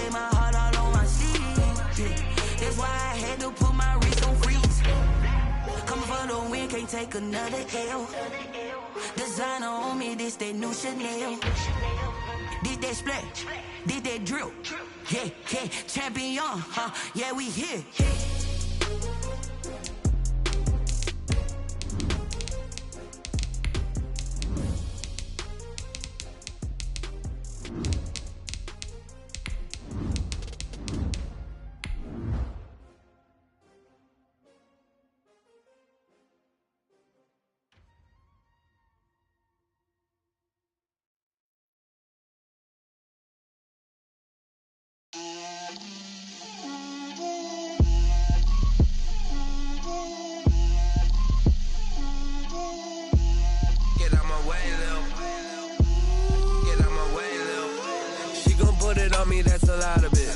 wear my heart all on my sleeve. Yeah. That's why I had to put my wrist on freeze. Coming for the win, can't take another L. Designer on me, this that new Chanel. Did that splash, did that drill. Yeah, yeah, champion, huh? Yeah, we here. That's a lot of it.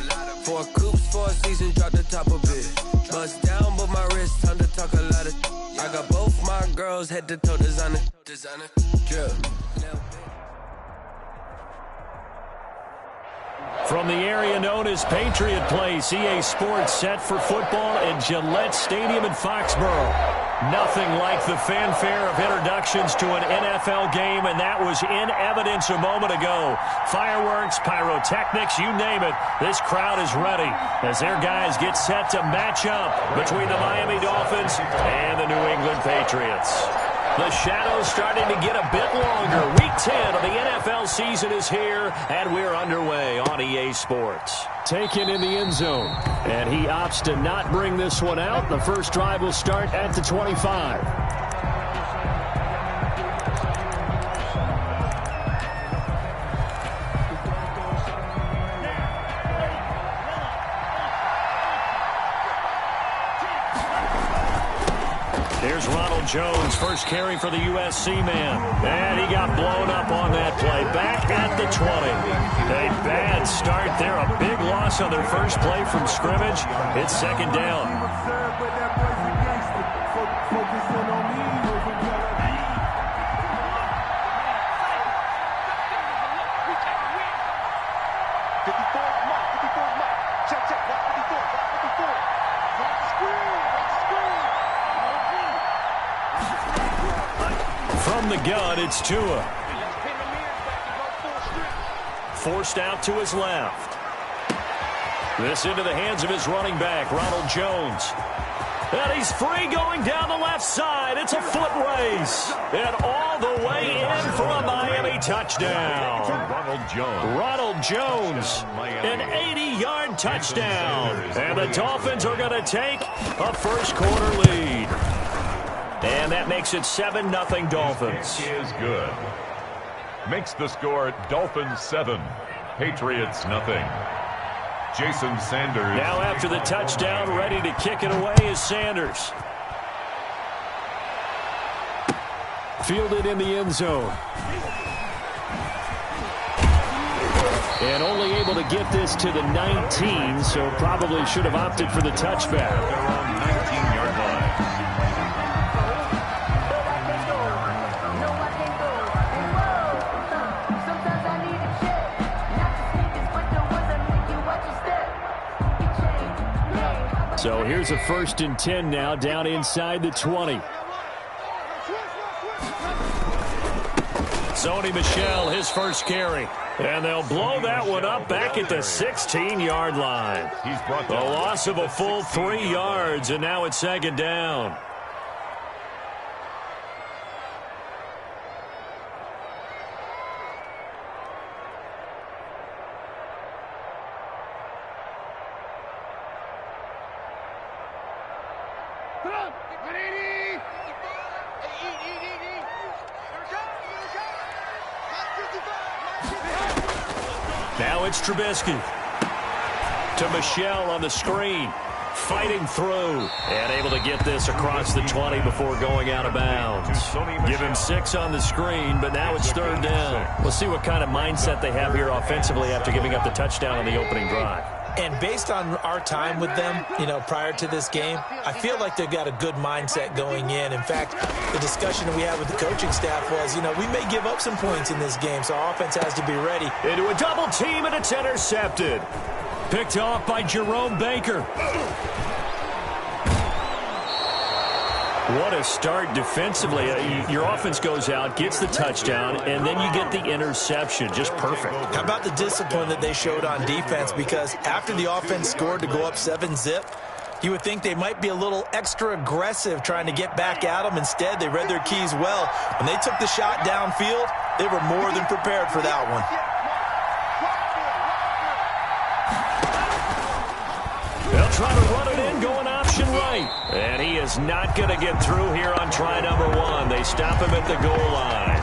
4 coops, 4 seasons, drop the top of it. Bust down, but my wrist, time to talk a lot of. I got both my girls head to toe designer. Drill. From the area known as Patriot Place, EA Sports set for football at Gillette Stadium in Foxborough. Nothing like the fanfare of introductions to an NFL game, and that was in evidence a moment ago. Fireworks, pyrotechnics, you name it. This crowd is ready as their guys get set to match up between the Miami Dolphins and the New England Patriots. The shadow's starting to get a bit longer. Week 10 of the NFL season is here, and we're underway on EA Sports. Taken in the end zone, and he opts to not bring this one out. The first drive will start at the 25. Here's Ronald Jones, first carry for the USC man. And he got blown up on that play. Back at the 20. A bad start there. A big loss on their first play from scrimmage. It's second down. From the gun, it's Tua. Forced out to his left. This into the hands of his running back, Ronald Jones. And he's free going down the left side. It's a foot race. And all the way in for a Miami touchdown. Ronald Jones, an 80-yard touchdown. And the Dolphins are going to take a first-quarter lead. And that makes it 7-0 Dolphins. Is good. Makes the score Dolphins 7, Patriots nothing. Jason Sanders. Now after the touchdown, ready to kick it away is Sanders. Fielded in the end zone. And only able to get this to the 19, so probably should have opted for the touchback. They're on 19-yard line. So here's a 1st and 10 now, down inside the 20. Sony Michel, his first carry. And they'll blow that one up back at the 16-yard line. A loss of a full 3 yards, and now it's second down. Now it's Trubisky. To Michel on the screen. Fighting through. And able to get this across the 20 before going out of bounds. Give him 6 on the screen, but now it's third down. We'll see what kind of mindset they have here offensively after giving up the touchdown on the opening drive. And based on our time with them, prior to this game, I feel like they've got a good mindset going in. In fact, the discussion that we had with the coaching staff was, we may give up some points in this game, so our offense has to be ready. Into a double team, and it's intercepted. Picked off by Jerome Baker. What a start defensively. Your offense goes out, gets the touchdown, and then you get the interception. Just perfect. How about the discipline that they showed on defense? Because after the offense scored to go up 7-zip, you would think they might be a little extra aggressive trying to get back at them. Instead, they read their keys well. When they took the shot downfield, they were more than prepared for that one. They'll try to run it in, going option right. And he is not going to get through here on try number 1. They stop him at the goal line.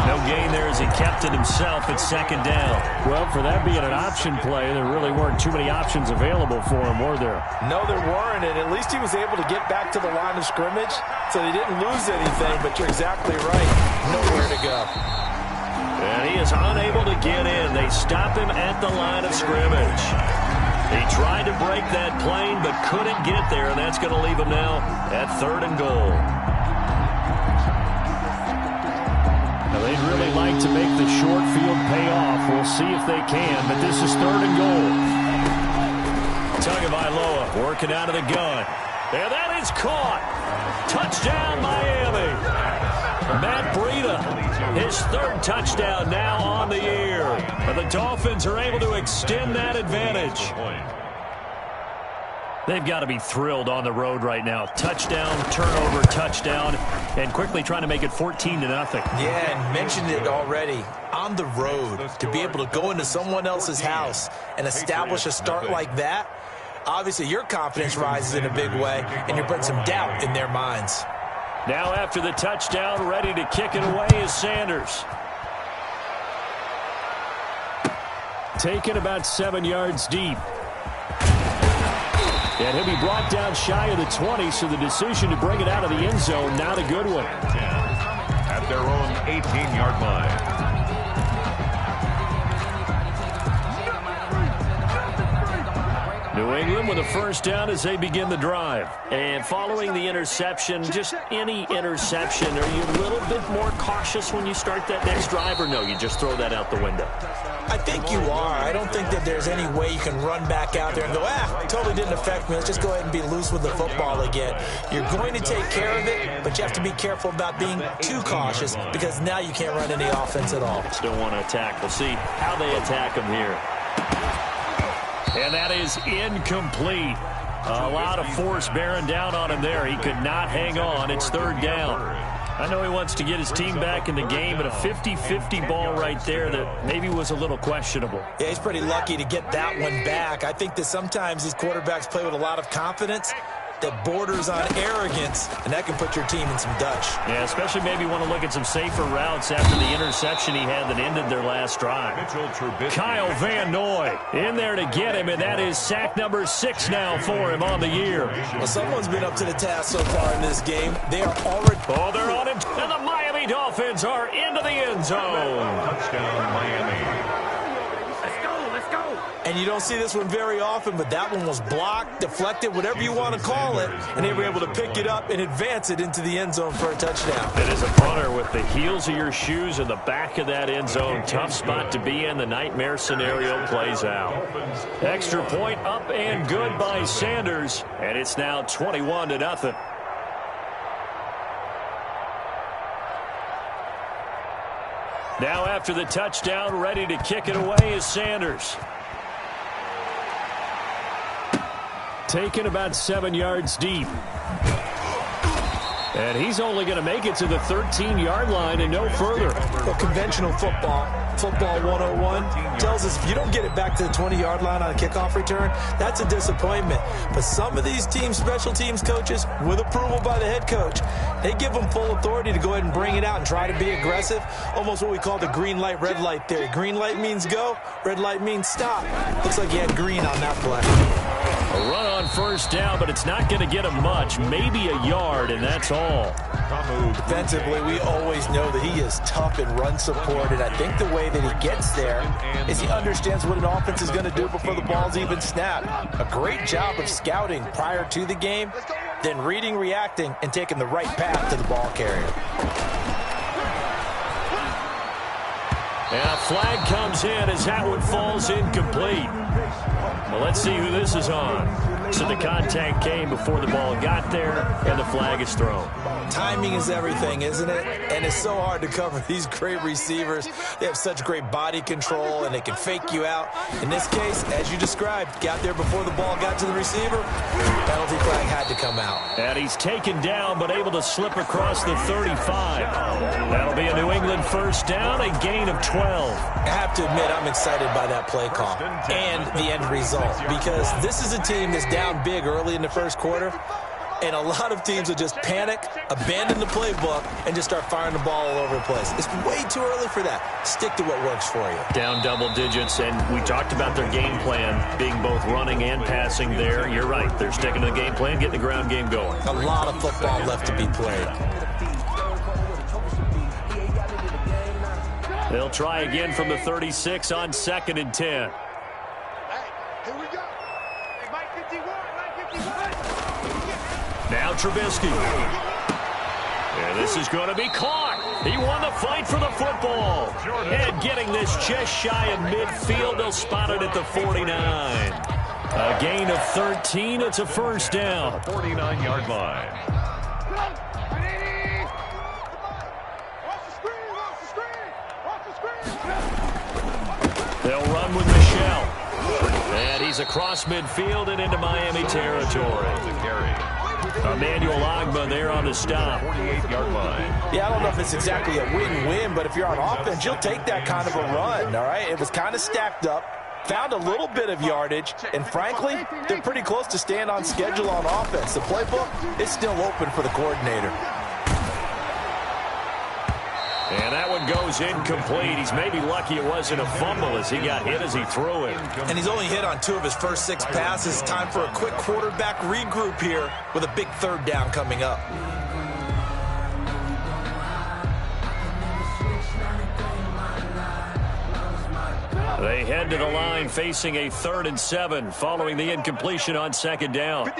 No gain there as he kept it himself at second down. Well, for that being an option play, there really weren't too many options available for him, were there? No, there weren't, and at least he was able to get back to the line of scrimmage, so he didn't lose anything, but you're exactly right. Nowhere to go. And he is unable to get in. They stop him at the line of scrimmage. He tried to break that plane, but couldn't get there, and that's going to leave him now at 3rd and goal. Now, they'd really like to make the short field pay off. We'll see if they can, but this is 3rd and goal. Tagovailoa working out of the gun. And that is caught. Touchdown, Miami. Matt Breida, his 3rd touchdown now on the year. And the Dolphins are able to extend that advantage. They've got to be thrilled on the road right now. Touchdown, turnover, touchdown, and quickly trying to make it 14-0. Yeah, and mentioned it already. On the road, to be able to go into someone else's house and establish a start like that, obviously your confidence rises in a big way, and you're putting some doubt in their minds. Now after the touchdown, ready to kick it away is Sanders. Taken about 7 yards deep. And he'll be brought down shy of the 20, so the decision to bring it out of the end zone, not a good one. At their own 18-yard line. New England with a first down as they begin the drive. And following the interception, just any interception, are you a little bit more cautious when you start that next drive, or no, you just throw that out the window? I think you are. I don't think that there's any way you can run back out there and go, it totally didn't affect me. Let's just go ahead and be loose with the football again. You're going to take care of it, but you have to be careful about being too cautious because now you can't run any offense at all. Still want to attack. We'll see how they attack him here. And that is incomplete. A lot of force bearing down on him there. He could not hang on. It's 3rd down. I know he wants to get his team back in the game, but a 50-50 ball right there that maybe was a little questionable. Yeah, he's pretty lucky to get that one back. I think that sometimes these quarterbacks play with a lot of confidence that borders on arrogance, and that can put your team in some Dutch. Yeah, especially maybe want to look at some safer routes after the interception he had that ended their last drive. Kyle Van Noy in there to get him, and that is sack number 6 now for him on the year. Well, someone's been up to the task so far in this game. They are already... Oh, they're on him, and the Miami Dolphins are into the end zone. Touchdown, Miami. And you don't see this one very often, but that one was blocked, deflected, whatever you want to call it, and they were able to pick it up and advance it into the end zone for a touchdown. It is a punter with the heels of your shoes in the back of that end zone. Tough spot to be in. The nightmare scenario plays out. Extra point up and good by Sanders, and it's now 21-0. Now after the touchdown, ready to kick it away is Sanders. Taken about 7 yards deep. And he's only going to make it to the 13-yard line and no further. Well, conventional football 101, tells us if you don't get it back to the 20-yard line on a kickoff return, that's a disappointment. But some of these teams, special teams coaches, with approval by the head coach, they give them full authority to go ahead and bring it out and try to be aggressive. Almost what we call the green light, red light theory. Green light means go, red light means stop. Looks like he had green on that play. A run on first down, but it's not going to get him much. Maybe a yard, and that's all. Defensively, we always know that he is tough in run support, and I think the way that he gets there is he understands what an offense is going to do before the ball's even snapped. A great job of scouting prior to the game, then reading, reacting, and taking the right path to the ball carrier. And a flag comes in as that one falls incomplete. Well, let's see who this is on. So the contact came before the ball got there, and the flag is thrown. Timing is everything, isn't it? And it's so hard to cover these great receivers. They have such great body control, and they can fake you out. In this case, as you described, got there before the ball got to the receiver. Penalty flag had to come out. And he's taken down, but able to slip across the 35. That'll be a New England first down, a gain of 12. I have to admit, I'm excited by that play call and the end result, because this is a team that's down big early in the first quarter, and a lot of teams will just panic, abandon the playbook, and just start firing the ball all over the place. It's way too early for that. Stick to what works for you. Down double digits, and we talked about their game plan being both running and passing there. You're right. They're sticking to the game plan, getting the ground game going. A lot of football left to be played. They'll try again from the 36 on 2nd and 10. Here we go. Now Trubisky. And this is going to be caught. He won the fight for the football. And getting this just shy of midfield, they'll spot it at the 49. A gain of 13. It's a first down. 49-yard line. They'll run with Michelle. And he's across midfield and into Miami territory. Emmanuel Ogbah there on the stop. 48-yard line. Yeah, I don't know if it's exactly a win-win, but if you're on offense, you'll take that kind of a run, all right? It was kind of stacked up, found a little bit of yardage, and frankly, they're pretty close to staying on schedule on offense. The playbook is still open for the coordinator. And that one goes incomplete. He's maybe lucky it wasn't a fumble as he got hit as he threw it. And he's only hit on 2 of his first 6 passes. Time for a quick quarterback regroup here with a big third down coming up. They head to the line facing a 3rd and 7 following the incompletion on 2nd down.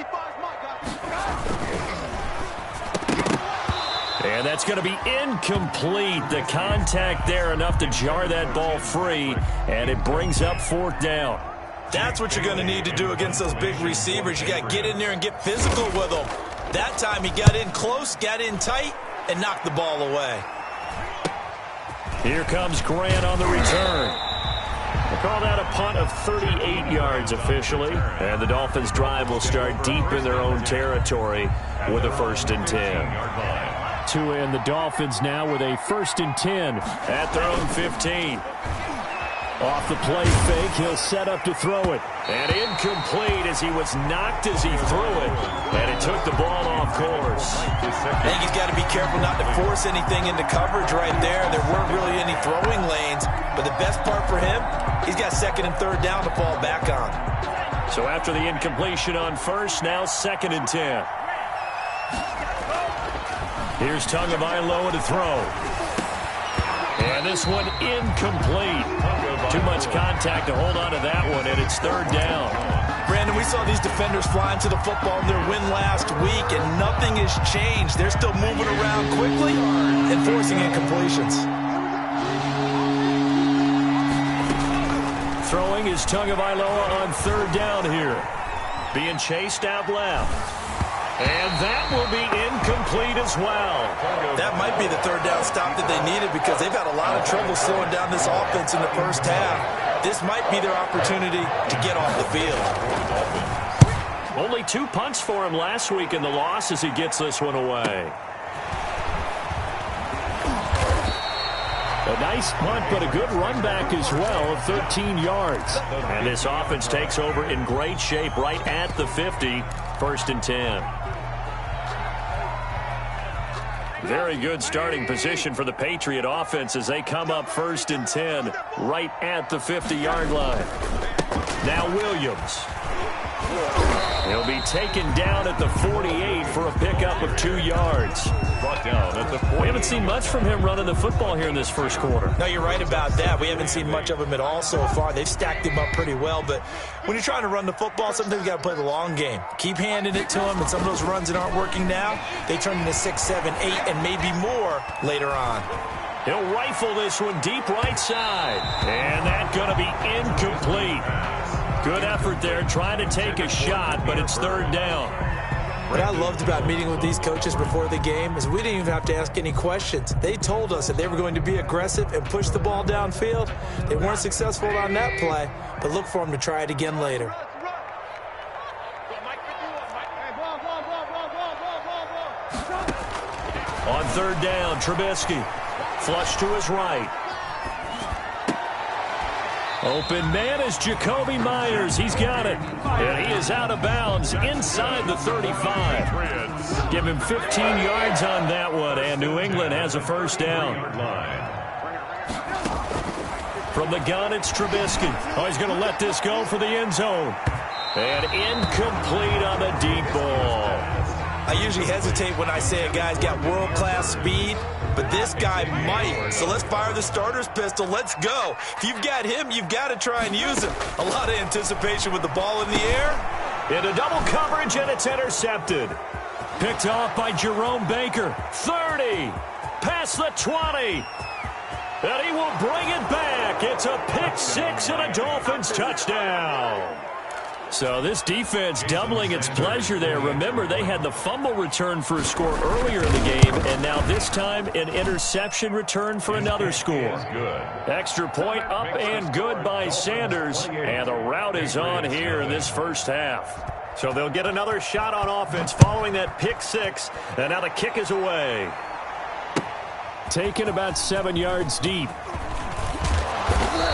And that's going to be incomplete. The contact there enough to jar that ball free, and it brings up 4th down. That's what you're going to need to do against those big receivers. You got to get in there and get physical with them. That time he got in close, got in tight, and knocked the ball away. Here comes Grant on the return. We'll call that a punt of 38 yards officially. And the Dolphins' drive will start deep in their own territory with a 1st and 10. To end the Dolphins now with a 1st and 10 at their own 15. Off the play fake, he'll set up to throw it. And incomplete as he was knocked as he threw it. And it took the ball off course. I think he's got to be careful not to force anything into coverage right there. There weren't really any throwing lanes. But the best part for him, he's got 2nd and 3rd down to fall back on. So after the incompletion on 1st, now 2nd and 10. Here's Tagovailoa to throw. And this one incomplete. Too much contact to hold on to that one, and it's 3rd down. Brandon, we saw these defenders flying to the football in their win last week, and nothing has changed. They're still moving around quickly and forcing incompletions. Throwing is Tagovailoa on 3rd down here. Being chased out left. And that will be incomplete as well. That might be the 3rd down stop that they needed because they've had a lot of trouble slowing down this offense in the first half. This might be their opportunity to get off the field. Only 2 punts for him last week in the loss as he gets this one away. A nice punt, but a good run back as well of 13 yards. And this offense takes over in great shape right at the 50, 1st and 10. Very good starting position for the Patriot offense as they come up 1st and 10 right at the 50-yard line. Now Williams. He'll be taken down at the 48 for a pickup of 2 yards. Brought down at the 40. We haven't seen much from him running the football here in this first quarter. No, you're right about that. We haven't seen much of him at all so far. They've stacked him up pretty well, but when you're trying to run the football, sometimes you got to play the long game. Keep handing it to him, and some of those runs that aren't working now, they turn into 6, 7, 8, and maybe more later on. He'll rifle this one deep right side, and that's going to be incomplete. Good effort there, trying to take a shot, but it's third down. What I loved about meeting with these coaches before the game is we didn't even have to ask any questions. They told us that they were going to be aggressive and push the ball downfield. They weren't successful on that play, but look for them to try it again later. On third down, Trubisky. Flush to his right. Open man is Jacoby Myers. He's got it. And he is out of bounds inside the 35. Give him 15 yards on that one, and New England has a first down. From the gun, it's Trubisky. Oh, he's going to let this go for the end zone. And incomplete on the deep ball. I usually hesitate when I say a guy's got world-class speed, but this guy might. So let's fire the starter's pistol. Let's go. If you've got him, you've got to try and use him. A lot of anticipation with the ball in the air. Into double coverage, and it's intercepted. Picked off by Jerome Baker. 30. Past the 20. And he will bring it back. It's a pick six and a Dolphins touchdown. So this defense doubling its pleasure there. Remember, they had the fumble return for a score earlier in the game, and now this time an interception return for another score. Extra point up and good by Sanders, and the route is on here in this first half. So they'll get another shot on offense following that pick six, and now the kick is away. Taken about 7 yards deep.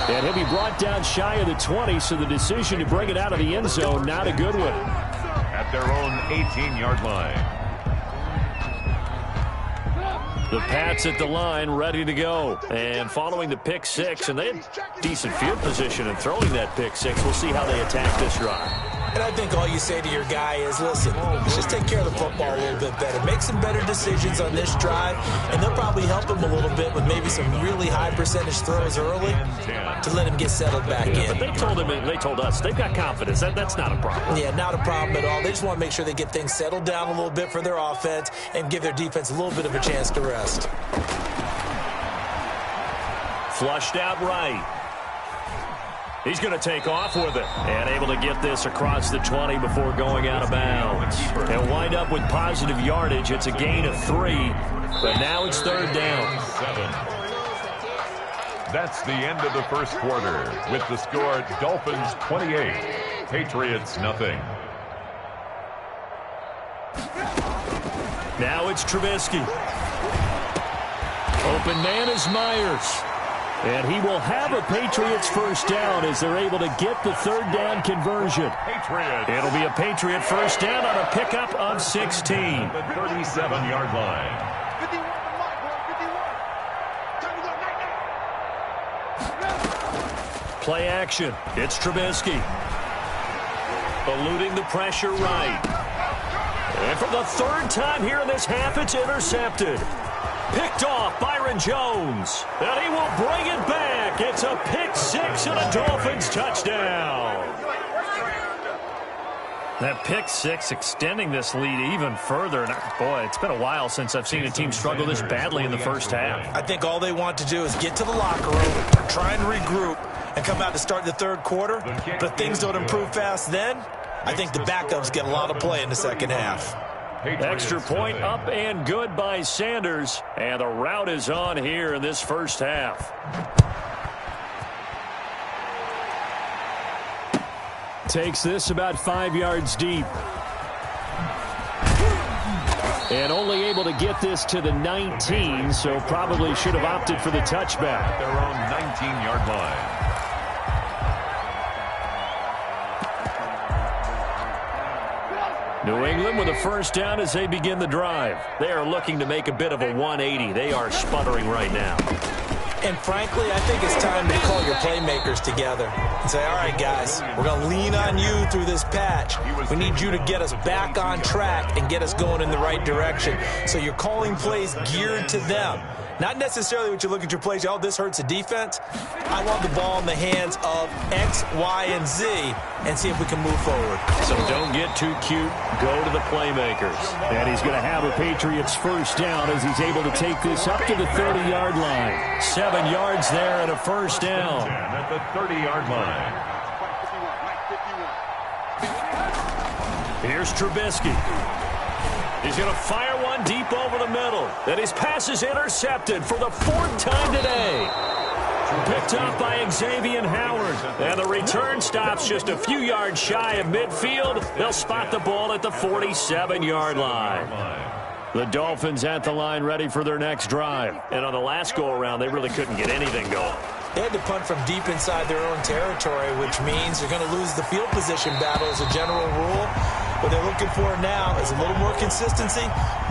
And he'll be brought down shy of the 20, so the decision to bring it out of the end zone, not a good one. At their own 18-yard line. The Pats at the line, ready to go. And following the pick six, and they had decent field position in throwing that pick six. We'll see how they attack this drive. And I think all you say to your guy is, listen, let's just take care of the football a little bit better. Make some better decisions on this drive, and they'll probably help him a little bit with maybe some really high percentage throws early to let him get settled back in. But they told us they've got confidence. That's not a problem. Yeah, not a problem at all. They just want to make sure they get things settled down a little bit for their offense and give their defense a little bit of a chance to rest. Flushed out right. He's going to take off with it and able to get this across the 20 before going out of bounds. He'll wind up with positive yardage. It's a gain of 3, but now it's third down. That's the end of the first quarter with the score Dolphins 28, Patriots nothing. Now it's Trubisky. Open man is Myers. And he will have a Patriots first down as they're able to get the third down conversion. Patriots. It'll be a Patriot first down on a pickup of 16. The 37-yard line. 51. Play action. It's Trubisky. Eluding the pressure right. And for the third time here in this half, it's intercepted. Picked off Byron Jones. And he will bring it back. It's a pick six and a Dolphins touchdown. That pick six extending this lead even further. And boy, it's been a while since I've seen a team struggle this badly in the first half. I think all they want to do is get to the locker room, try and regroup, and come out to start the third quarter. But if things don't improve fast then, I think the backups get a lot of play in the second half. Extra point up and good by Sanders. And the route is on here in this first half. Takes this about 5 yards deep. And only able to get this to the 19, so probably should have opted for the touchback. Their own 19-yard line. New England with a first down as they begin the drive. They are looking to make a bit of a 180. They are sputtering right now. And frankly, I think it's time to call your playmakers together and say, all right, guys, we're going to lean on you through this patch. We need you to get us back on track and get us going in the right direction. So you're calling plays geared to them. Not necessarily what you look at your plays, oh, this hurts the defense. I want the ball in the hands of X, Y, and Z and see if we can move forward. So don't get too cute. Go to the playmakers. And he's going to have a Patriots first down as he's able to take this up to the 30-yard line. 7 yards there and a first down. At the 30-yard line. Here's Trubisky. He's going to fire one deep over the middle. And his pass is intercepted for the 4th time today. Picked up by Xavier Howard. And the return stops just a few yards shy of midfield. They'll spot the ball at the 47-yard line. The Dolphins at the line ready for their next drive. And on the last go-around, they really couldn't get anything going. They had to punt from deep inside their own territory, which means they're going to lose the field position battle as a general rule. What they're looking for now is a little more consistency,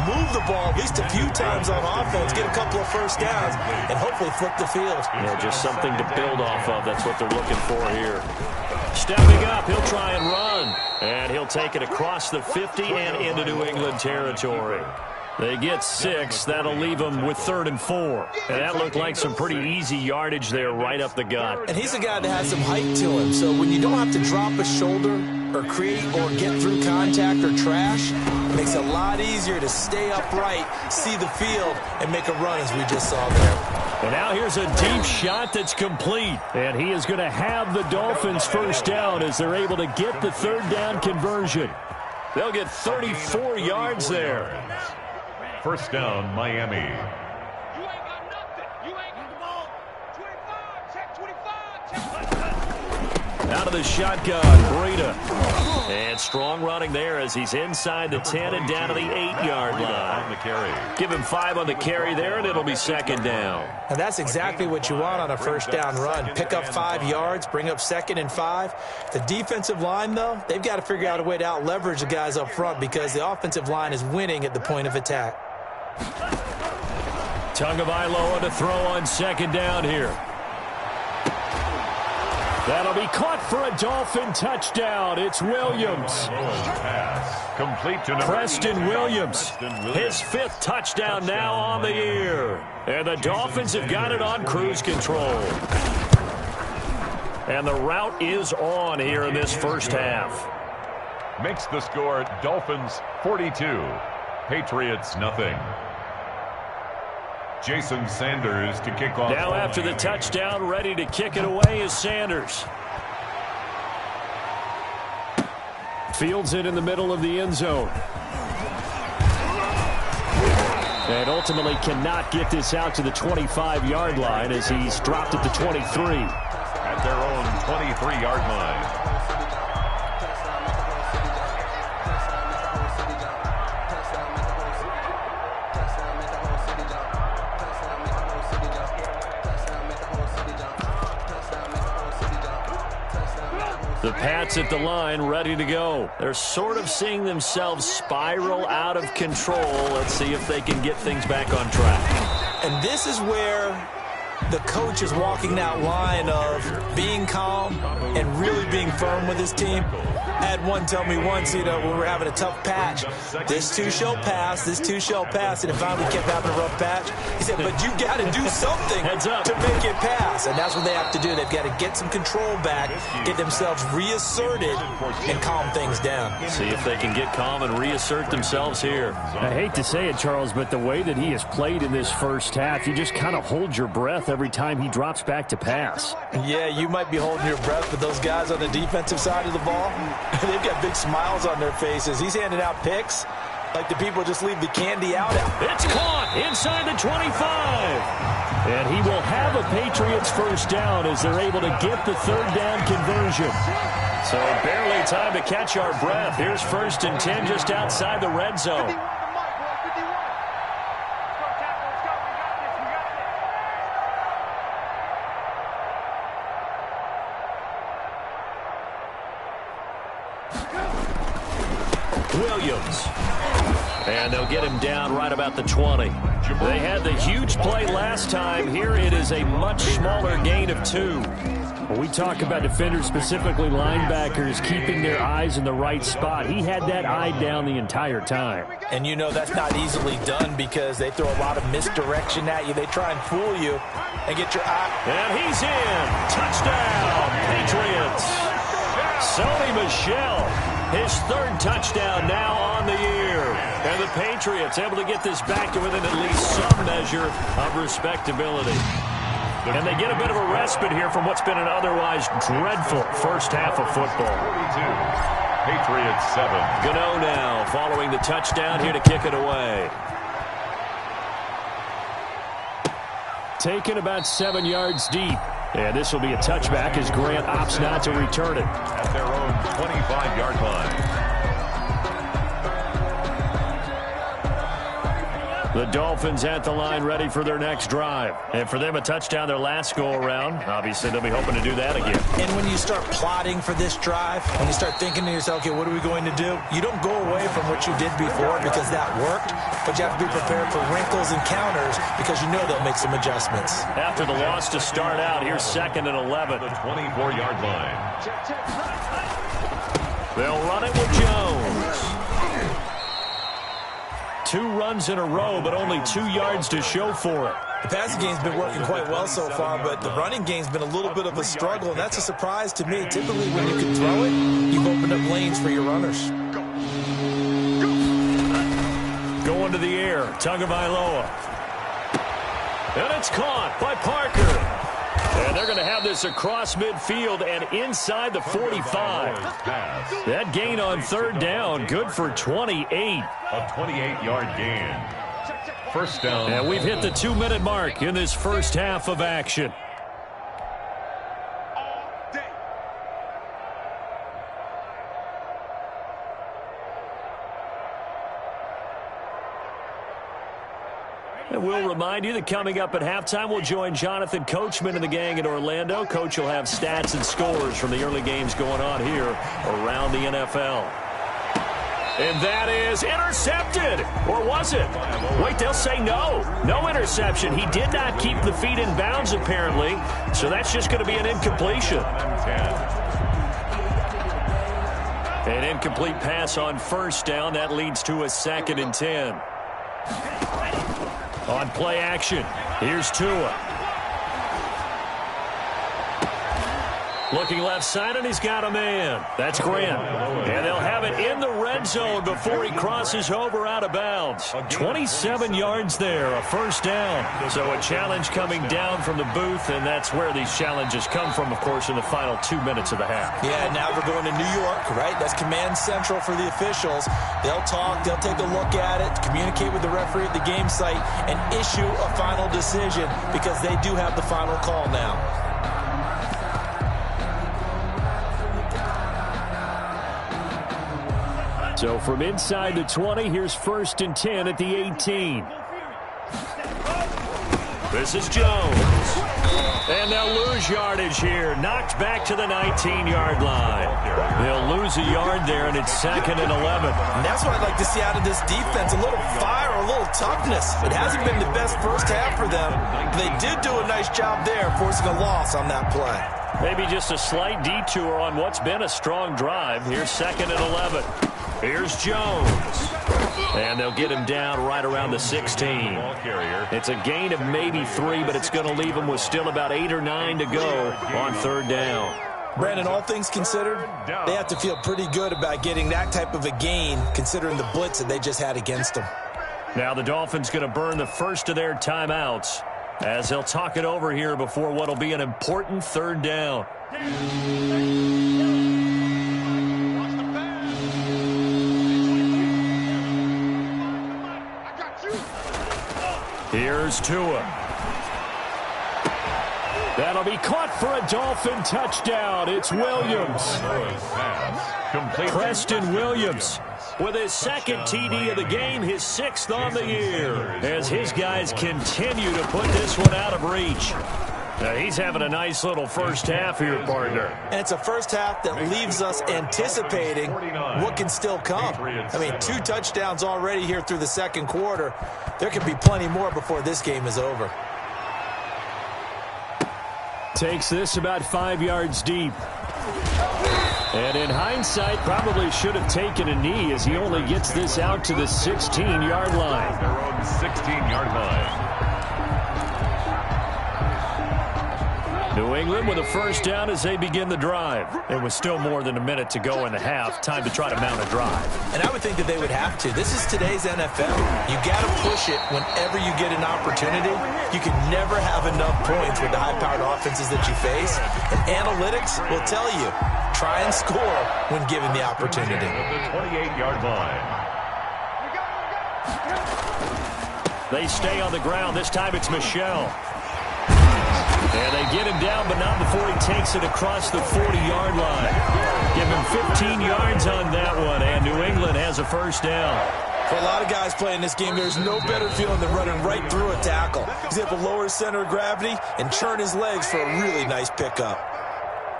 move the ball at least a few times on offense, get a couple of first downs, and hopefully flip the field. Yeah, just something to build off of. That's what they're looking for here. Stepping up, he'll try and run. And he'll take it across the 50 and into New England territory. They get 6. That'll leave them with 3rd and 4. And that looked like some pretty easy yardage there right up the gut. And he's a guy that has some height to him. So when you don't have to drop a shoulder or create or get through contact or trash, it makes it a lot easier to stay upright, see the field, and make a run as we just saw there. And now here's a deep shot that's complete. And he is going to have the Dolphins first down as they're able to get the 3rd down conversion. They'll get 34 yards there. First down, Miami. You ain't got nothing. You ain't got the ball. 25, check 25, check. Out of the shotgun, Breida. And strong running there as he's inside the 10 and down to the 8-yard line. On the carry. Give him 5 on the carry there, and it'll be 2nd down. And that's exactly what you want on a first down run. Pick up 5 yards, bring up 2nd and 5. The defensive line, though, they've got to figure out a way to out-leverage the guys up front because the offensive line is winning at the point of attack. Tagovailoa to throw on 2nd down here. That'll be caught for a Dolphin touchdown. It's Williams. Pass. Complete to Preston Williams. His 5th touchdown now on the year. And the Dolphins have got it on cruise control. And the route is on here in this first half. Makes the score Dolphins 42. Patriots nothing. Jason Sanders to kick off. Now after the touchdown, ready to kick it away is Sanders. Fields it in the middle of the end zone. And ultimately cannot get this out to the 25-yard line as he's dropped at the 23. At their own 23-yard line. The Pats at the line, ready to go. They're sort of seeing themselves spiral out of control. Let's see if they can get things back on track. And this is where the coach is walking that line of being calm and really being firm with his team. I had one tell me once, when we were having a tough patch, this too shall pass, this too shall pass, and it finally kept having a rough patch. He said, but you got to do something to make it pass, and that's what they have to do. They've got to get some control back, get themselves reasserted, and calm things down. See if they can get calm and reassert themselves here. I hate to say it, Charles, but the way that he has played in this first half, you just kind of hold your breath every time he drops back to pass. Yeah, you might be holding your breath, but those guys on the defensive side of the ball, they've got big smiles on their faces. He's handing out picks like the people just leave the candy out. It's caught inside the 25. And he will have a Patriots first down as they're able to get the 3rd down conversion. So barely time to catch our breath. Here's 1st and 10 just outside the red zone. Williams. And they'll get him down right about the 20. They had the huge play last time. Here it is a much smaller gain of 2. When we talk about defenders, specifically linebackers, keeping their eyes in the right spot, he had that eye down the entire time. And that's not easily done because they throw a lot of misdirection at you. They try and fool you and get your eye. And he's in. Touchdown, Patriots. Sony Michel, his 3rd touchdown now on the year. And the Patriots able to get this back to within at least some measure of respectability. And they get a bit of a respite here from what's been an otherwise dreadful first half of football. Patriots 7. Gano now following the touchdown here to kick it away. Taken about 7 yards deep. And this will be a touchback as Grant opts not to return it. At their own 25-yard line. The Dolphins at the line ready for their next drive. And for them, a touchdown their last go-around. Obviously, they'll be hoping to do that again. And when you start plotting for this drive, when you start thinking to yourself, okay, what are we going to do? You don't go away from what you did before because that worked, but you have to be prepared for wrinkles and counters because you know they'll make some adjustments. After the loss to start out, here's 2nd and 11. The 24-yard line. They'll run it with Jones. 2 runs in a row, but only 2 yards to show for it. The passing game's been working quite well so far, but the running game's been a little bit of a struggle, and that's a surprise to me. Typically, when you can throw it, you've opened up lanes for your runners. Going to the air, Tagovailoa. And it's caught by Parker. And they're going to have this across midfield and inside the 45. That gain on 3rd down, good for 28. A 28-yard gain. First down. And we've hit the 2-minute mark in this first half of action. And we'll remind you that coming up at halftime, we'll join Jonathan Coachman and the gang in Orlando. Coach will have stats and scores from the early games going on here around the NFL. And that is intercepted. Or was it? Wait, they'll say no. No interception. He did not keep the feet in bounds, apparently. So that's just going to be an incompletion. An incomplete pass on 1st down. That leads to a 2nd and 10. On play action, here's Tua. Looking left side, and he's got a man. That's Grant. And they'll have it in the red zone before he crosses over out of bounds. 27 yards there, a 1st down. So a challenge coming down from the booth, and that's where these challenges come from, of course, in the final 2 minutes of the half. Yeah, now we're going to New York, right? That's command central for the officials. They'll talk, they'll take a look at it, communicate with the referee at the game site, and issue a final decision because they do have the final call now. So from inside the 20, here's 1st and 10 at the 18. This is Jones. And they'll lose yardage here. Knocked back to the 19-yard line. They'll lose a yard there, and it's 2nd and 11. And that's what I'd like to see out of this defense, a little fire, a little toughness. It hasn't been the best first half for them. They did do a nice job there, forcing a loss on that play. Maybe just a slight detour on what's been a strong drive. Here's 2nd and 11. Here's Jones. And they'll get him down right around the 16. It's a gain of maybe 3, but it's going to leave him with still about 8 or 9 to go on 3rd down. Brandon, all things considered, they have to feel pretty good about getting that type of a gain, considering the blitz that they just had against them. Now the Dolphins going to burn the first of their timeouts as they'll talk it over here before what will be an important 3rd down. Here's Tua. That'll be caught for a Dolphin touchdown. It's Williams. Preston Williams with his 2nd TD of the game, his 6th on the year, as his guys continue to put this one out of reach. Now he's having a nice little first half here, partner. And it's a first half that leaves us anticipating what can still come. I mean, 2 touchdowns already here through the 2nd quarter. There could be plenty more before this game is over. Takes this about 5 yards deep. And in hindsight, probably should have taken a knee as he only gets this out to the 16-yard line. Their own 16-yard line. New England with a first down as they begin the drive. It was still more than a minute to go in the half. Time to try to mount a drive. And I would think that they would have to. This is today's NFL. You got to push it whenever you get an opportunity. You can never have enough points with the high-powered offenses that you face. And analytics will tell you, try and score when given the opportunity. At the 28-yard line. They stay on the ground. This time it's Michel. And they get him down, but not before he takes it across the 40-yard line. Give him 15 yards on that one, and New England has a first down. For a lot of guys playing this game, there's no better feeling than running right through a tackle. He's able to lower his center of gravity and churn his legs for a really nice pickup.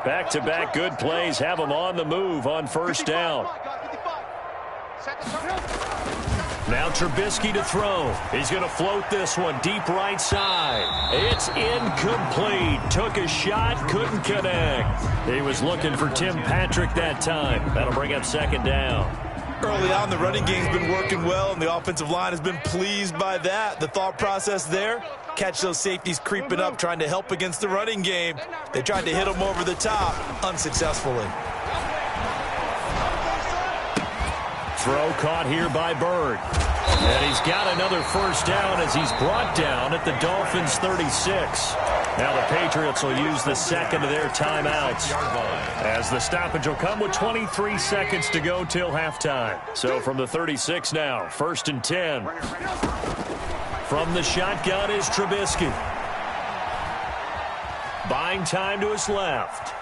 Back-to-back good plays have him on the move on first down. Now Trubisky to throw. He's going to float this one deep right side. It's incomplete. Took a shot, couldn't connect. He was looking for Tim Patrick that time. That'll bring up second down. Early on, the running game's been working well, and the offensive line has been pleased by that. The thought process there, catch those safeties creeping up, trying to help against the running game. They tried to hit them over the top, unsuccessfully. Throw caught here by Bird. And he's got another first down as he's brought down at the Dolphins' 36. Now the Patriots will use the second of their timeouts, as the stoppage will come with 23 seconds to go till halftime. So from the 36 now, 1st and 10. From the shotgun is Trubisky. Buying time to his left.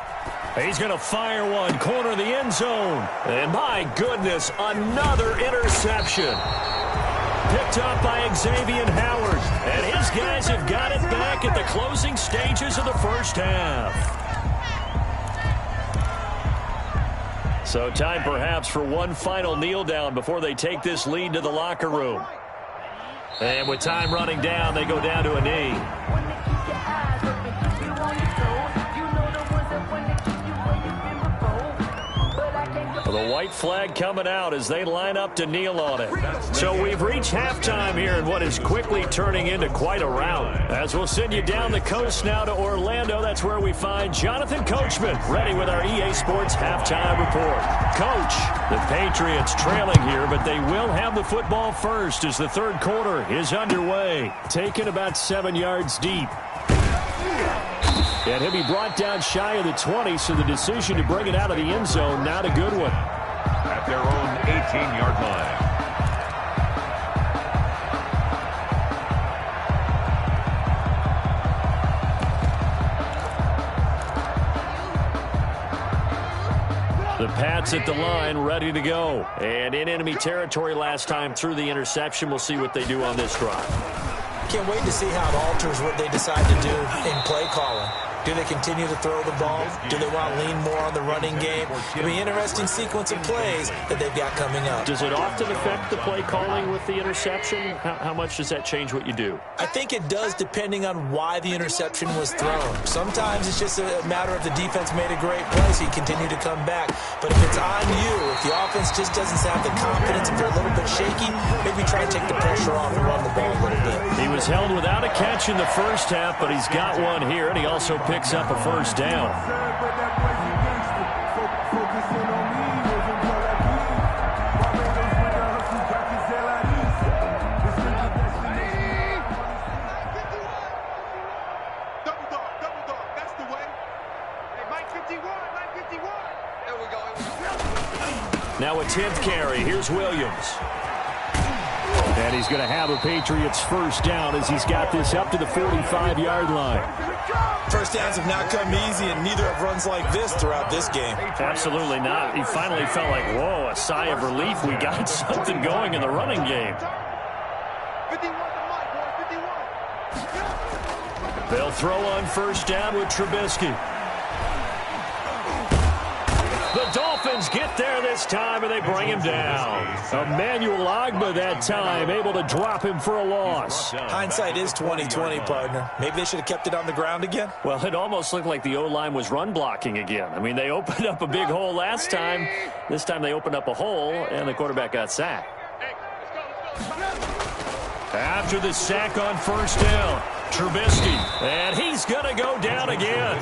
He's going to fire one, corner of the end zone. And my goodness, another interception. Picked up by Xavier Howard. And his guys have got it back at the closing stages of the first half. So time perhaps for one final kneel down before they take this lead to the locker room. And with time running down, they go down to a knee. The white flag coming out as they line up to kneel on it. So we've reached halftime here in what is quickly turning into quite a rout. As we'll send you down the coast now to Orlando, that's where we find Jonathan Coachman ready with our EA Sports halftime report. Coach, the Patriots trailing here, but they will have the football first as the third quarter is underway. Taken about 7 yards deep. And he'll be brought down shy of the 20, so the decision to bring it out of the end zone, not a good one. At their own 18-yard line. The Pats at the line, ready to go. And in enemy territory last time through the interception. We'll see what they do on this drive. Can't wait to see how it alters what they decide to do in play calling. Do they continue to throw the ball? Do they want to lean more on the running game? It'll be an interesting sequence of plays that they've got coming up. Does it often affect the play calling with the interception? How much does that change what you do? I think it does, depending on why the interception was thrown. Sometimes it's just a matter of the defense made a great play, so you continue to come back. But if it's on you, if the offense just doesn't have the confidence, if they're a little bit shaky, maybe try to take the pressure off and run the ball a little bit. He was held without a catch in the first half, but he's got one here, and he also picks up a first down. Now a 10th carry. Here's Williams. And he's going to have a Patriots first down as he's got this up to the 45-yard line. First downs have not come easy, and neither have runs like this throughout this game. Absolutely not. He finally felt like, whoa, a sigh of relief. We got something going in the running game. 51. They'll throw on first down with Trubisky. The Dolphins get there this time, and they bring him down. Emmanuel Ogbah that time, able to drop him for a loss. Hindsight is 20/20, partner. Maybe they should have kept it on the ground again. Well, it almost looked like the O-line was run blocking again. I mean, they opened up a big hole last time. This time they opened up a hole, and the quarterback got sacked. After the sack on first down, Trubisky, and he's going to go down again.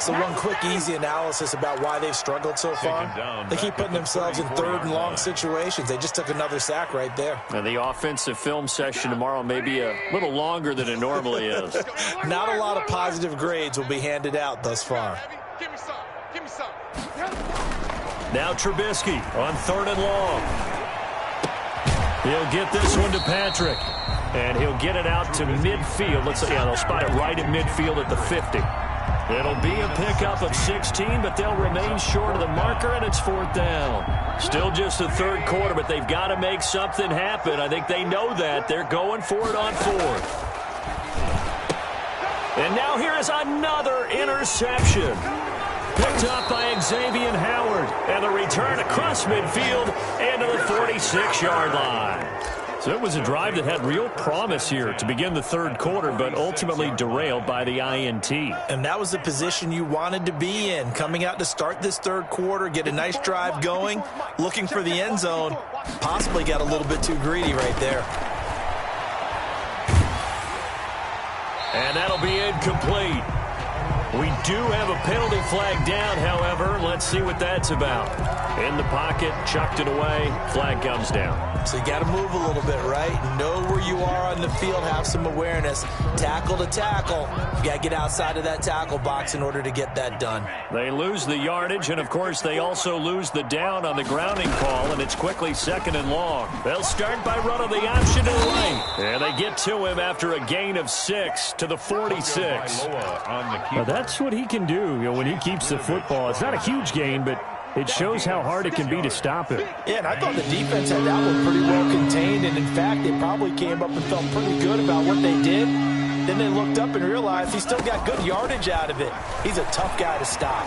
So one quick, easy analysis about why they've struggled so far. They keep putting themselves in third and long situations. They just took another sack right there. And the offensive film session tomorrow may be a little longer than it normally is. Not a lot of positive grades will be handed out thus far. Give me some. Now Trubisky on 3rd and long. He'll get this one to Patrick. And he'll get it out to midfield. Let's see, they'll spot it right at midfield at the 50. It'll be a pickup of 16, but they'll remain short of the marker, and it's 4th down. Still just the 3rd quarter, but they've got to make something happen. I think they know that. They're going for it on 4th. And now here is another interception. Picked up by Xavier Howard. And the return across midfield into the 46-yard line. So it was a drive that had real promise here to begin the 3rd quarter, but ultimately derailed by the INT. And that was the position you wanted to be in, coming out to start this 3rd quarter, get a nice drive going, looking for the end zone. Possibly got a little bit too greedy right there. And that'll be incomplete. We do have a penalty flag down, however. Let's see what that's about. In the pocket, chucked it away, flag comes down. So you got to move a little bit, right? Know where you are on the field, have some awareness. Tackle to tackle. You got to get outside of that tackle box in order to get that done. They lose the yardage, and, of course, they also lose the down on the grounding call, and it's quickly 2nd and long. They'll start by running the option to the right. And they get to him after a gain of 6 to the 46. Now that's what he can do, when he keeps the football. It's not a huge gain, but it shows how hard it can be to stop him. Yeah, and I thought the defense had that one pretty well contained, and in fact, they probably came up and felt pretty good about what they did. Then they looked up and realized he still got good yardage out of it. He's a tough guy to stop.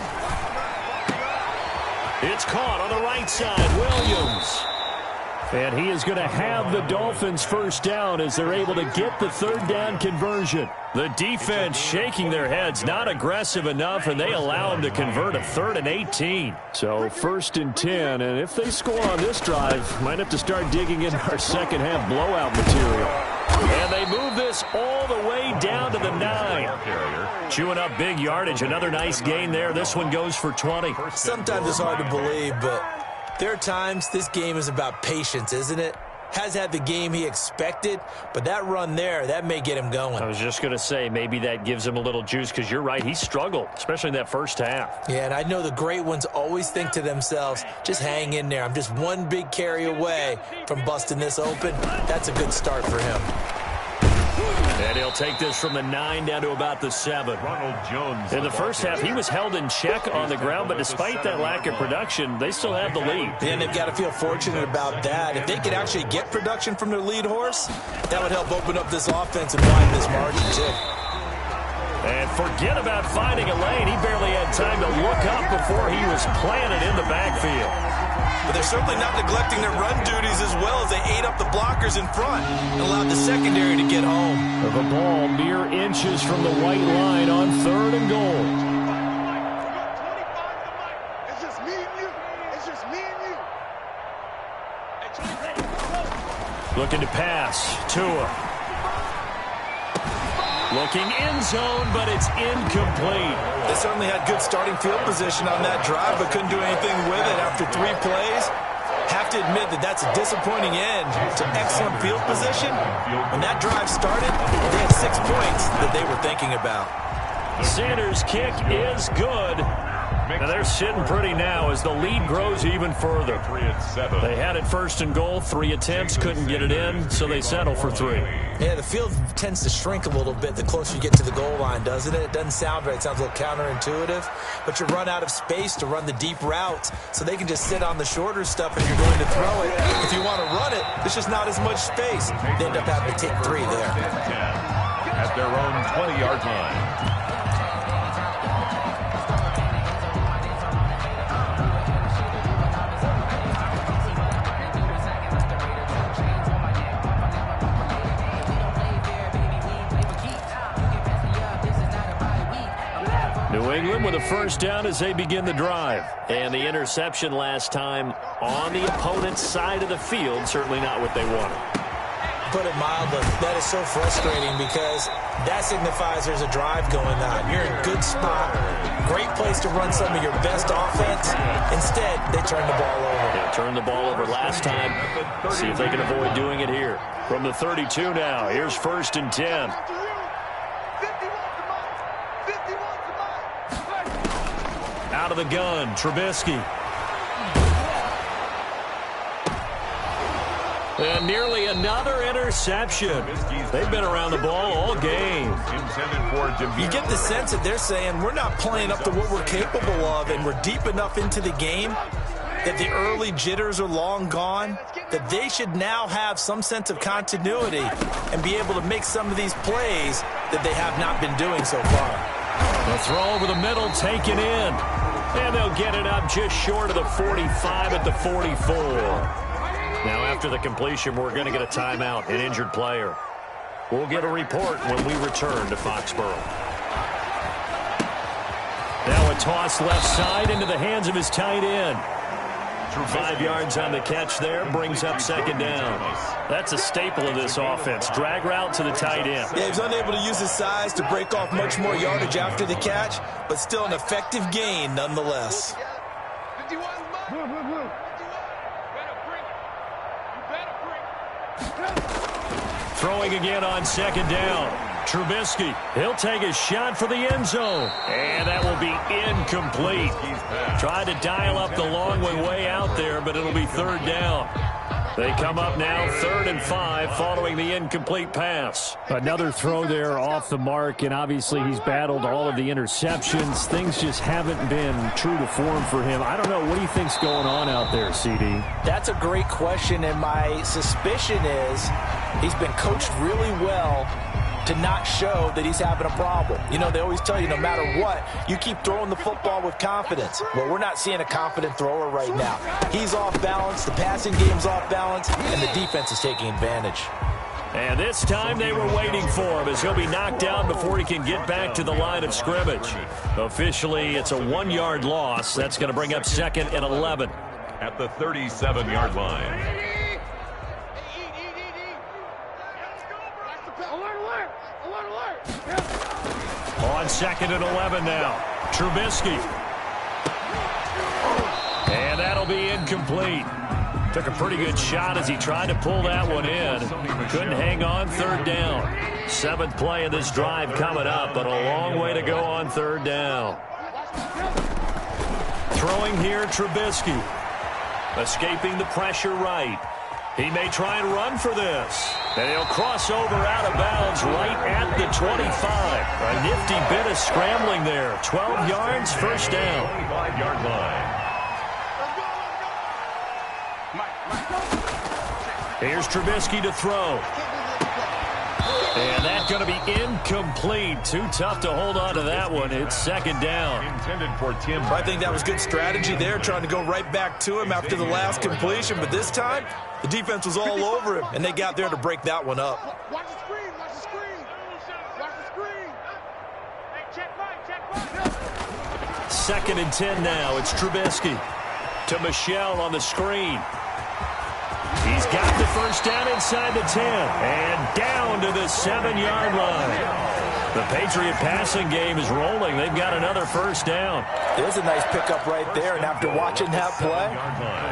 It's caught on the right side, Williams. And he is going to have the Dolphins 1st down as they're able to get the 3rd down conversion. The defense shaking their heads, not aggressive enough, and they allow him to convert a 3rd and 18. So 1st and 10, and if they score on this drive, might have to start digging into our 2nd half blowout material. And they move this all the way down to the 9. Chewing up big yardage, another nice gain there. This one goes for 20. Sometimes it's hard to believe, but there are times this game is about patience, isn't it? Has had the game he expected, but that run there, that may get him going. I was just going to say, maybe that gives him a little juice, because you're right, he struggled, especially in that 1st half. Yeah, and I know the great ones always think to themselves, just hang in there. I'm just one big carry away from busting this open. That's a good start for him. And he'll take this from the 9 down to about the 7. Ronald Jones. In the 1st half, he was held in check on the ground, but despite that lack of production, they still have the lead. And they've got to feel fortunate about that. If they could actually get production from their lead horse, that would help open up this offense and widen this margin, too. And forget about finding a lane. He barely had time to look up before he was planted in the backfield. But they're certainly not neglecting their run duties as well as they ate up the blockers in front and allowed the secondary to get home. The ball mere inches from the white line on 3rd and goal. It's just me and you. It's just me and you. Looking to pass. Tua. Looking end zone, but it's incomplete. They certainly had good starting field position on that drive, but couldn't do anything with it after 3 plays. Have to admit that that's a disappointing end to excellent field position. When that drive started, they had 6 points that they were thinking about. Sanders' kick is good. And they're sitting pretty now as the lead grows even further. They had it 1st and goal, 3 attempts, couldn't get it in, so they settle for 3. Yeah, the field tends to shrink a little bit the closer you get to the goal line, doesn't it? It doesn't sound right. It sounds a little counterintuitive. But you run out of space to run the deep routes, so they can just sit on the shorter stuff if you're going to throw it. If you want to run it, there's just not as much space. They end up having to take 3 there. At their own 20-yard line. New England with a 1st down as they begin the drive. And the interception last time on the opponent's side of the field, certainly not what they wanted. Put it mildly, that is so frustrating because that signifies there's a drive going on. You're in a good spot, great place to run some of your best offense. Instead, they turn the ball over. They turned the ball over last time. See if they can avoid doing it here. From the 32 now, here's 1st and 10. Out of the gun, Trubisky. And nearly another interception. They've been around the ball all game. You get the sense that they're saying we're not playing up to what we're capable of, and we're deep enough into the game that the early jitters are long gone, that they should now have some sense of continuity and be able to make some of these plays that they have not been doing so far. The throw over the middle taken in. And they'll get it up just short of the 45 at the 44. Now after the completion, we're going to get a timeout, an injured player. We'll get a report when we return to Foxborough. Now a toss left side into the hands of his tight end. 5 yards on the catch there, brings up second down. That's a staple of this offense. Drag route to the tight end. Yeah, he was unable to use his size to break off much more yardage after the catch, but still an effective gain nonetheless. Throwing again on second down. Trubisky, he'll take a shot for the end zone. And that will be incomplete. Tried to dial up the long way out there, but it'll be third down. They come up now 3rd and 5 following the incomplete pass. Another throw there off the mark, and obviously he's battled all of the interceptions. Things just haven't been true to form for him. I don't know. What do you think's going on out there, CD? That's a great question, and my suspicion is he's been coached really well to not show that he's having a problem. You know, they always tell you no matter what, you keep throwing the football with confidence. Well, we're not seeing a confident thrower right now. He's off balance, the passing game's off balance, and the defense is taking advantage. And this time they were waiting for him as he'll be knocked down before he can get back to the line of scrimmage. Officially, it's a 1-yard loss. That's going to bring up 2nd and 11. At the 37-yard line. On 2nd and 11 now. Trubisky. And that'll be incomplete. Took a pretty good shot as he tried to pull that one in. Couldn't hang on, 3rd down. 7th play of this drive coming up, but a long way to go on 3rd down. Throwing here, Trubisky. Escaping the pressure right. He may try and run for this. And he'll cross over out of bounds right at the 25. A nifty bit of scrambling there. 12 yards, first down. 25-yard line. Here's Trubisky to throw. And that's going to be incomplete. Too tough to hold on to that one. It's 2nd down. Intended for Tim. I think that was good strategy there, trying to go right back to him after the last completion. But this time, the defense was all over him, and they got there to break that one up. Watch the screen, watch the screen. Watch the screen. Hey, check right. 2nd and 10 now. It's Trubisky to Michelle on the screen. He's got the first down inside the 10 and down to the 7-yard line. The Patriot passing game is rolling. They've got another first down. There's a nice pickup right there, and after watching that play,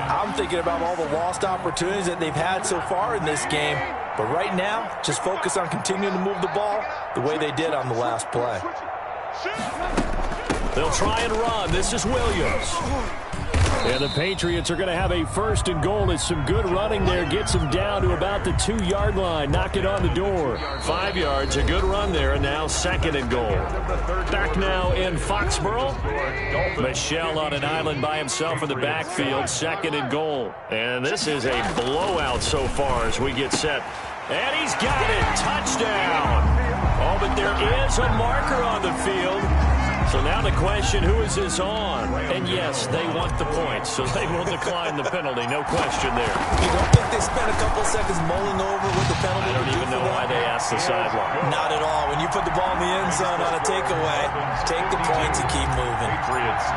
I'm thinking about all the lost opportunities that they've had so far in this game. But right now, just focus on continuing to move the ball the way they did on the last play. They'll try and run. This is Williams. And the Patriots are going to have a 1st and goal. As some good running there gets them down to about the 2-yard line. Knock it on the door. 5 yards, a good run there, and now 2nd and goal. Back now in Foxborough. Michelle on an island by himself in the backfield. 2nd and goal. And this is a blowout so far as we get set. And he's got it. Touchdown. Oh, but there is a marker on the field. So now the question, who is this on? And yes, they want the points, so they will decline the penalty. No question there. You don't think they spent a couple seconds mulling over what the penalty I don't even know why they asked the sideline. Not at all. When you put the ball in the end zone on a takeaway, take the points and keep moving.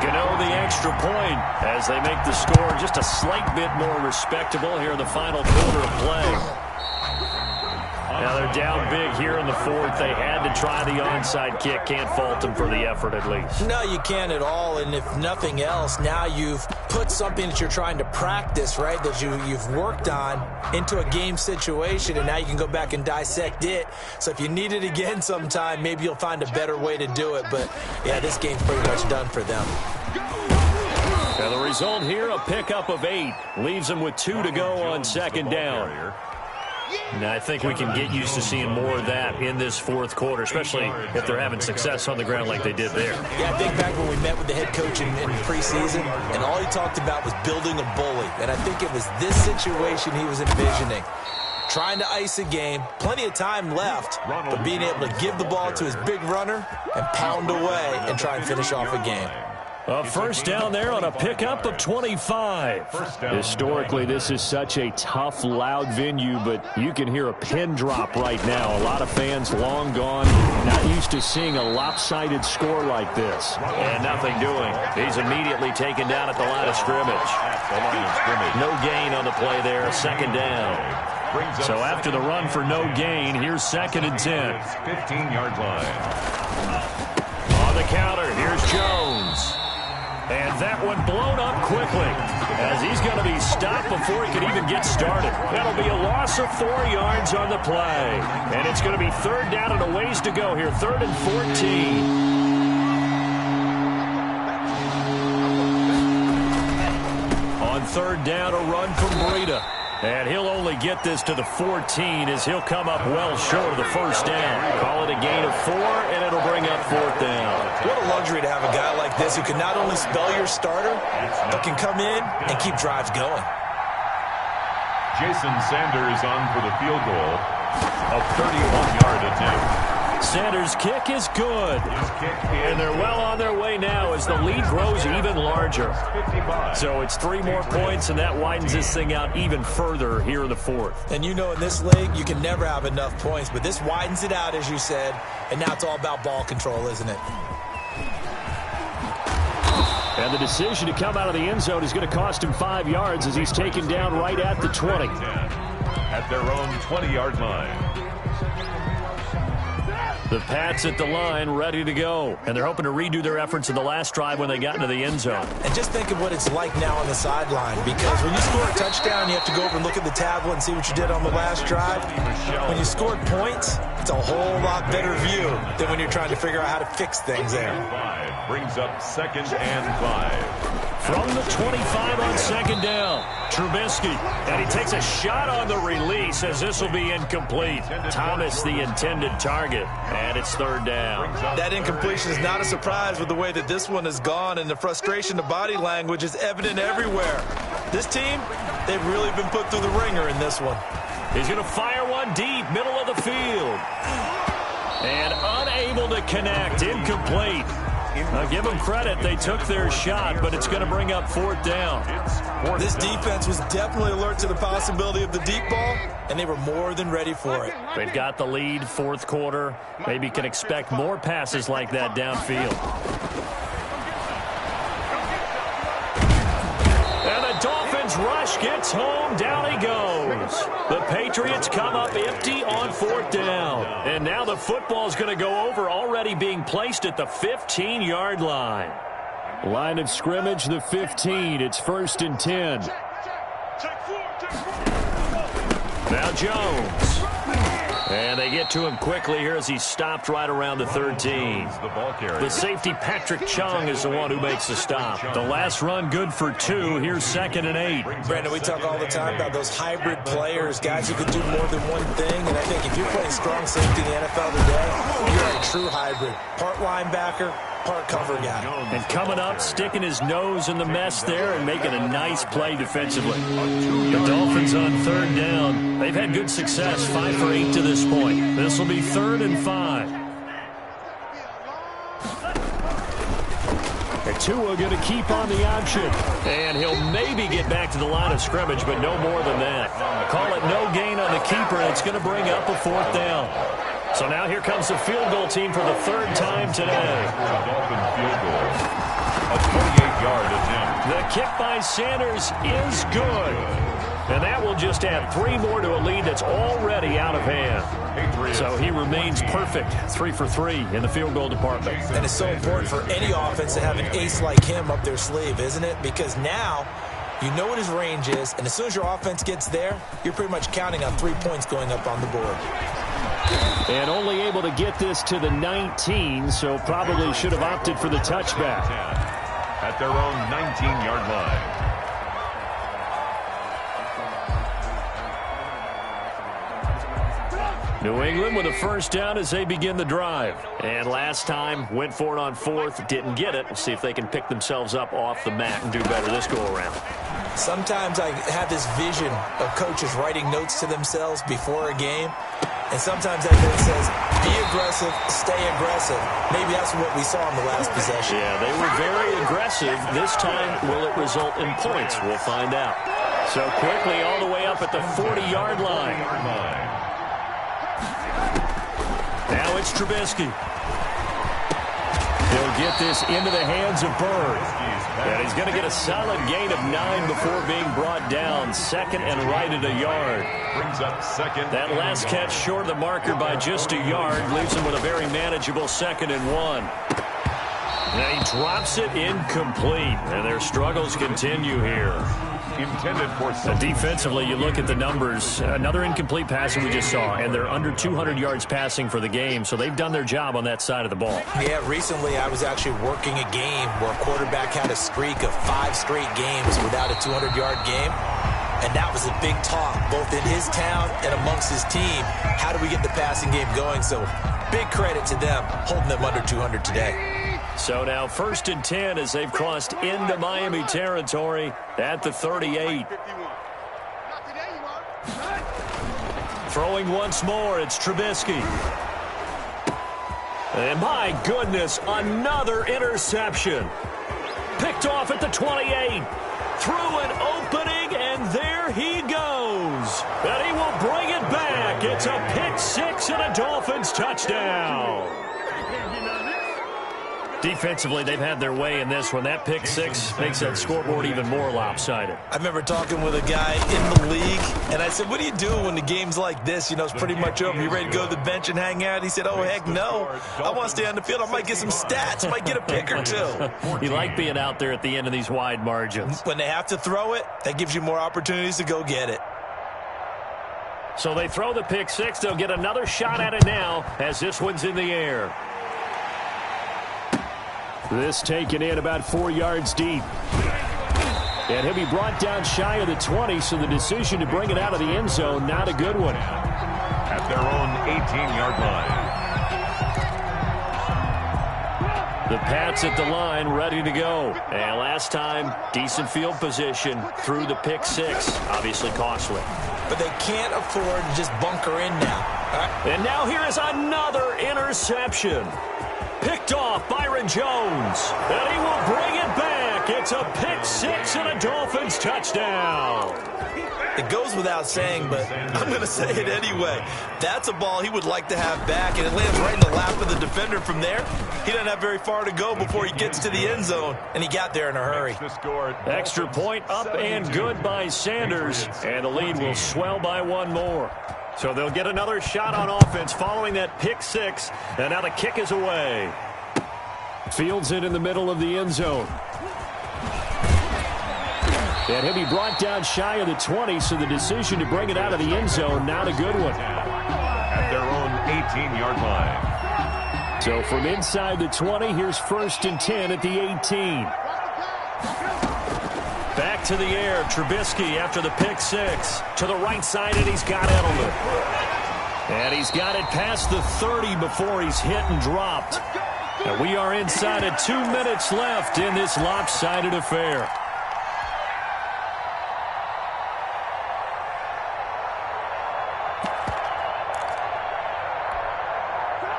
Gano the extra point as they make the score just a slight bit more respectable here in the final quarter of play. Now they're down big here in the 4th. They had to try the onside kick. Can't fault them for the effort at least. No, you can't at all. And if nothing else, now you've put something that you're trying to practice, right, that you've worked on into a game situation, and now you can go back and dissect it. So if you need it again sometime, maybe you'll find a better way to do it. But, yeah, this game's pretty much done for them. And the result here, a pickup of 8. Leaves them with 2 to go on second down. Now, I think we can get used to seeing more of that in this fourth quarter, especially if they're having success on the ground like they did there. Yeah, I think back when we met with the head coach in preseason, and all he talked about was building a bully. And I think it was this situation he was envisioning. Trying to ice a game, plenty of time left, but being able to give the ball to his big runner and pound away and try and finish off a game. A first down there on a pickup of 25. Historically, this is such a tough, loud venue, but you can hear a pin drop right now. A lot of fans long gone, not used to seeing a lopsided score like this. And nothing doing. He's immediately taken down at the line of scrimmage. No gain on the play there, second down. So after the run for no gain, here's second and 10. 15-yard line. On the counter, here's Jones. And that one blown up quickly as he's going to be stopped before he can even get started. That'll be a loss of 4 yards on the play. And it's going to be third down and a ways to go here, 3rd and 14. On third down, a run from Breida. And he'll only get this to the 14 as he'll come up well short of the first down. Call it a gain of 4, and it'll bring up fourth down. What a luxury to have a guy like this who can not only spell your starter, but can come in and keep drives going. Jason Sanders on for the field goal. A 31-yard attempt. Sanders' kick is good. And they're well on their way now as the lead grows even larger. So it's 3 more points, and that widens this thing out even further here in the fourth. And you know in this league, you can never have enough points, but this widens it out, as you said, and now it's all about ball control, isn't it? And the decision to come out of the end zone is going to cost him 5 yards as he's taken down right at the 20. At their own 20-yard line. The Pats at the line, ready to go. And they're hoping to redo their efforts in the last drive when they got into the end zone. And just think of what it's like now on the sideline, because when you score a touchdown, you have to go over and look at the tablet and see what you did on the last drive. When you scored points, it's a whole lot better view than when you're trying to figure out how to fix things there. 5 brings up 2nd and 5. From the 25 on second down, Trubisky. And he takes a shot on the release as this will be incomplete. Thomas, the intended target, and it's third down. That incompletion is not a surprise with the way that this one has gone, and the frustration of body language is evident everywhere. This team, they've really been put through the ringer in this one. He's going to fire one deep, middle of the field. And unable to connect, incomplete. Now, give them credit. They took their shot, but it's going to bring up fourth down. This defense was definitely alert to the possibility of the deep ball, and they were more than ready for it. They've got the lead, fourth quarter. Maybe can expect more passes like that downfield. And the Dolphins rush gets home. Down he goes. The Patriots come up empty on fourth down. And now the football's going to go over, already being placed at the 15-yard line. Line of scrimmage, the 15. It's 1st and 10. Now Jones. And they get to him quickly here as he's stopped right around the 13. The safety, Patrick Chung, is the one who makes the stop. The last run good for 2. Here's 2nd and 8. Brandon, we talk all the time about those hybrid players, guys who can do more than one thing. And I think if you're playing strong safety in the NFL today, you're a true hybrid. Part linebacker, part cover guy. And coming up, sticking his nose in the mess there and making a nice play defensively. The Dolphins on third down. They've had good success, 5 for 8 to this point. This will be 3rd and 5. And Tua going to keep on the option. And he'll maybe get back to the line of scrimmage, but no more than that. Call it no gain on the keeper, and it's going to bring up a fourth down. So now here comes the field goal team for the 3rd time today. Dolphin field goal. A 28-yard attempt. The kick by Sanders is good. And that will just add 3 more to a lead that's already out of hand. So he remains perfect, 3 for 3 in the field goal department. And it's so important for any offense to have an ace like him up their sleeve, isn't it? Because now you know what his range is, and as soon as your offense gets there, you're pretty much counting on 3 points going up on the board. And only able to get this to the 19, so probably should have opted for the touchback. at their own 19-yard line. New England with a first down as they begin the drive. And last time, went for it on fourth, didn't get it. We'll see if they can pick themselves up off the mat and do better this go-around. Sometimes I have this vision of coaches writing notes to themselves before a game. And sometimes that note says, be aggressive, stay aggressive. Maybe that's what we saw in the last possession. Yeah, they were very aggressive. This time, will it result in points? We'll find out. So quickly all the way up at the 40-yard line. Now it's Trubisky. He'll get this into the hands of Bird. And he's going to get a solid gain of 9 before being brought down. Second and right at a yard. Brings up second. That last catch short of the marker by just a yard leaves him with a very manageable 2nd and 1. Now he drops it incomplete. And their struggles continue here. Intended for defensively, you look at the numbers. Another incomplete passing we just saw, and they're under 200 yards passing for the game, so they've done their job on that side of the ball. Yeah, recently I was actually working a game where a quarterback had a streak of 5 straight games without a 200-yard game, and that was a big talk both in his town and amongst his team. How do we get the passing game going? So big credit to them holding them under 200 today. So now 1st and 10 as they've crossed into Miami territory at the 38. Throwing once more, it's Trubisky. And my goodness, another interception. Picked off at the 28. Through an opening, and there he goes. And he will bring it back. It's a pick 6 and a Dolphins touchdown. Defensively, they've had their way in this one. That pick 6 makes that scoreboard even more lopsided. I remember talking with a guy in the league, and I said, what do you do when the game's like this? You know, it's pretty much over. You ready to go to the bench and hang out? He said, oh, heck no. I want to stay on the field. I might get some stats. I might get a pick or 2. You like being out there at the end of these wide margins. When they have to throw it, that gives you more opportunities to go get it. So they throw the pick 6. They'll get another shot at it now as this one's in the air. This taken in about 4 yards deep. And he'll be brought down shy of the 20, so the decision to bring it out of the end zone, not a good one. At their own 18-yard line. The Pats at the line, ready to go. And last time, decent field position through the pick 6. Obviously costly. But they can't afford to just bunker in now. All right. And now here is another interception. Picked off Byron Jones. And he will bring it back. It's a pick 6 and a Dolphins touchdown. It goes without saying, but I'm going to say it anyway. That's a ball he would like to have back, and it lands right in the lap of the defender from there. He doesn't have very far to go before he gets to the end zone, and he got there in a hurry. Extra point up and good by Sanders, and the lead will swell by 1 more. So they'll get another shot on offense following that pick 6, and now the kick is away. Fields it in the middle of the end zone. And he'll be brought down shy of the 20, so the decision to bring it out of the end zone, not a good one. At their own 18-yard line. So from inside the 20, here's 1st and 10 at the 18. Back to the air, Trubisky after the pick 6. To the right side, and he's got Edelman. And he's got it past the 30 before he's hit and dropped. And we are inside of 2 minutes left in this lopsided affair.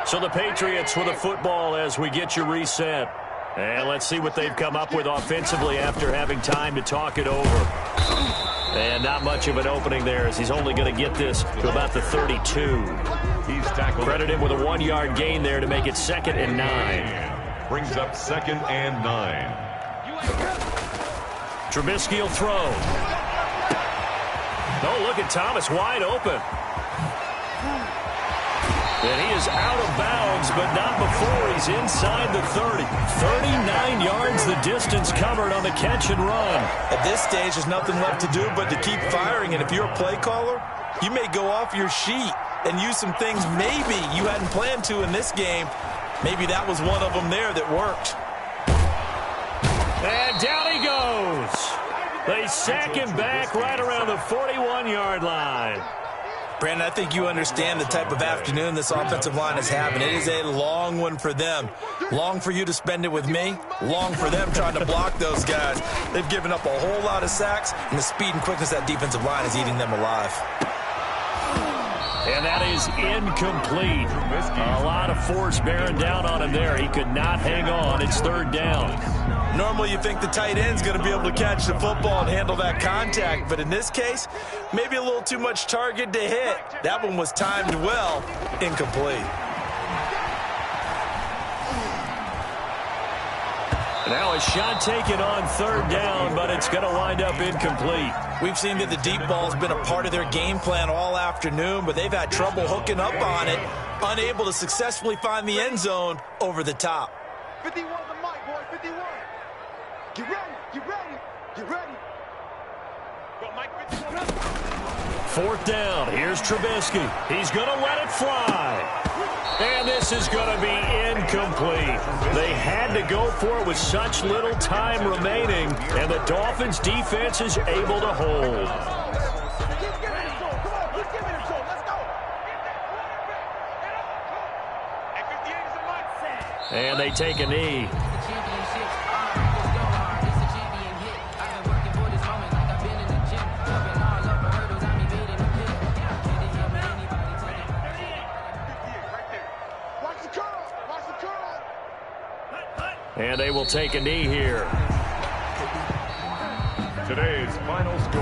So the Patriots with a football as we get you reset. And let's see what they've come up with offensively after having time to talk it over. And not much of an opening there as he's only going to get this to about the 32. He's tackled. Credit him with a 1-yard gain there to make it 2nd and 9. Brings up 2nd and 9. Trubisky will throw. Oh, look at Thomas wide open. And he is out of bounds, but not before he's inside the 30. 39 yards the distance covered on the catch and run. At this stage, there's nothing left to do but to keep firing. And if you're a play caller, you may go off your sheet and use some things maybe you hadn't planned to in this game. Maybe that was one of them there that worked. And down he goes. They sack him back right around the 41-yard line. Brandon, I think you understand the type of afternoon this offensive line is having. It is a long one for them. Long for you to spend it with me. Long for them trying to block those guys. They've given up a whole lot of sacks, and the speed and quickness of that defensive line is eating them alive. And that is incomplete. A lot of force bearing down on him there. He could not hang on. It's third down. Normally you think the tight end's going to be able to catch the football and handle that contact, but in this case, maybe a little too much target to hit. That one was timed well, incomplete. Now a shot taken on third down, but it's going to wind up incomplete. We've seen that the deep ball has been a part of their game plan all afternoon, but they've had trouble hooking up on it, unable to successfully find the end zone over the top. 51 the mic, boy, 51. Get ready, get ready, get ready. Go, Mike, 51. Fourth down. Here's Trubisky. He's going to let it fly. And this is going to be incomplete. They had to go for it with such little time remaining, and the Dolphins' defense is able to hold. And they take a knee. And they will take a knee here. Today's final score.